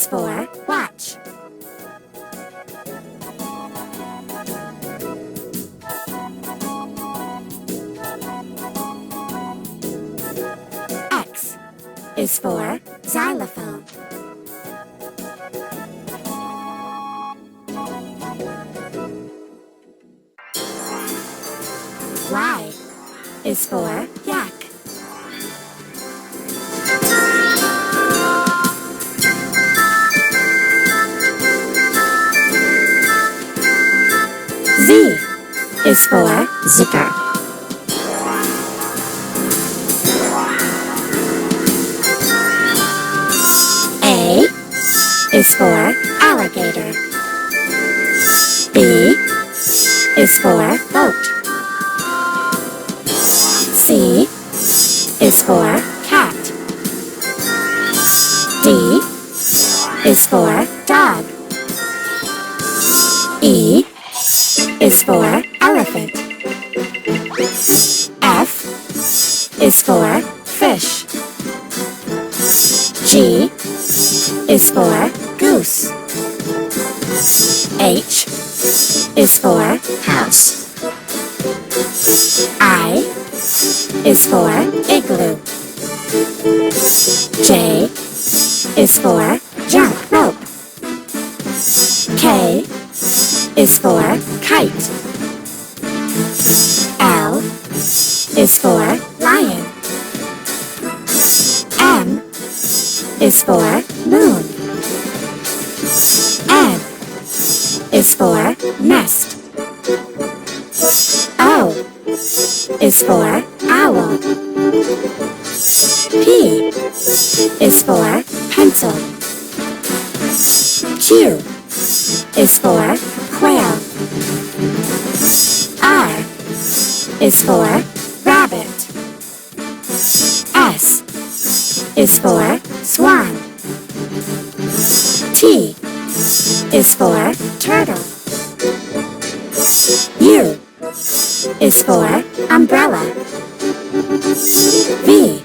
is for watch. X is for xylophone. Y is for yak. Z is for zipper. A is for alligator. B is for boat. C is for cat. D is for dog. E is for elephant. F is for fish. G is for goose. H is for house. I is for igloo. J is for jump rope. K is for kite. L is for lion. M is for moon. N is for nest. O is for owl. P is for pencil. Q is for quail. R is for rabbit. S is for swan. T is for turtle. U is for umbrella. V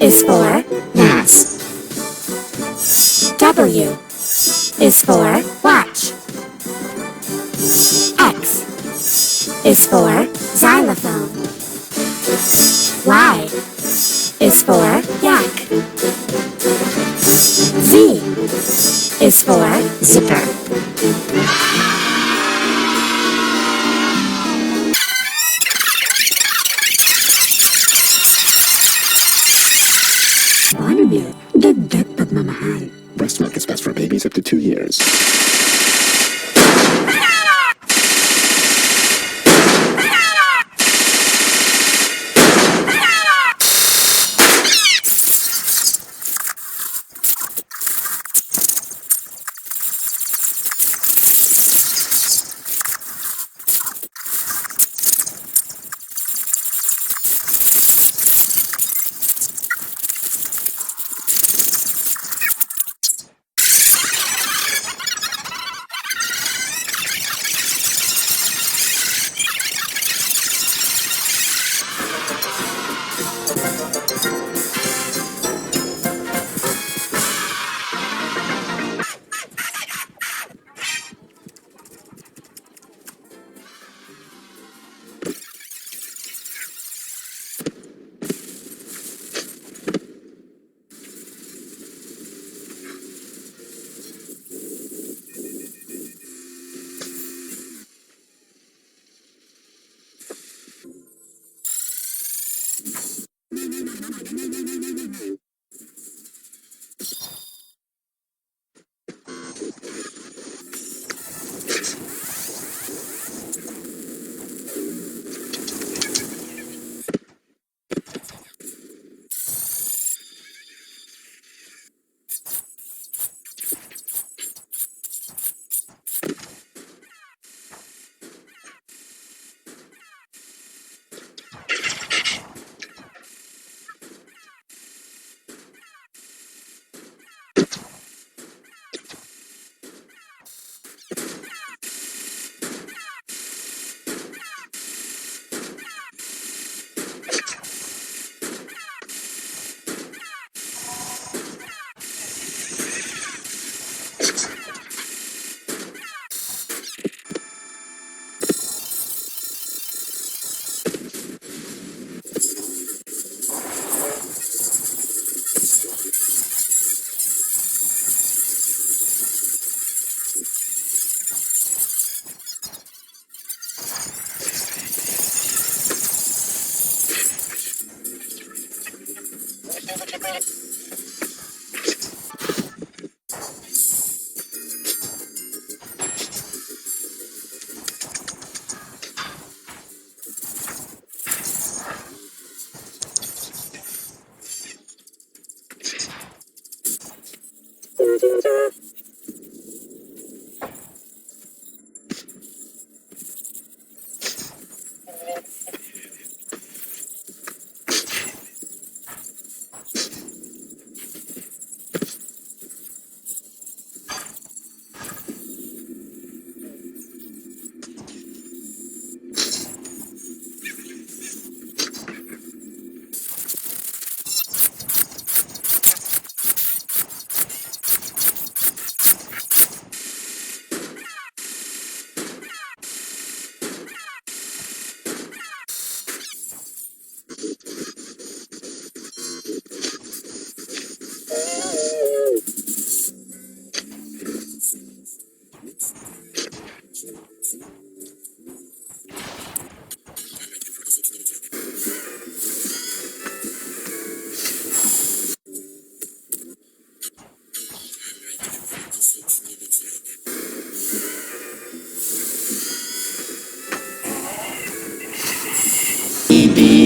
is for vase. W is for watch. X is for xylophone. Y is for yak. Z is for zipper. Buttermilk, dagdag pagmamahal. Breast milk is best for babies up to 2 years.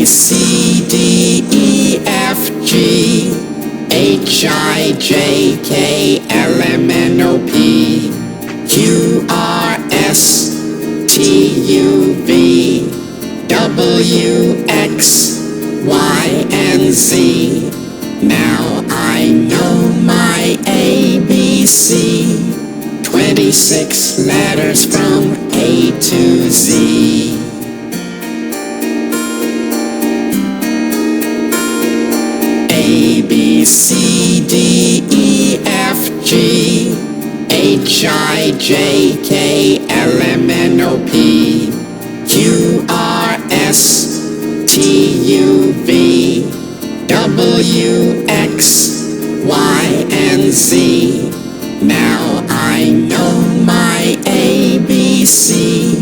C, D, E, F, G, H, I, J, K, L, M, N, O, P, Q, R, S, T, U, V, W, X, Y, and Z. Now I know my ABC. 26 letters from A to Z. A, B, C, D, E, F, G, H, I, J, K, L, M, N, O, P, Q, R, S, T, U, V, W, X, Y, and Z. Now I know my ABC.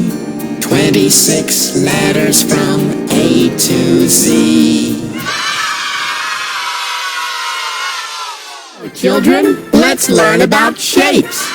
26 letters from A to Z. Children, let's learn about shapes.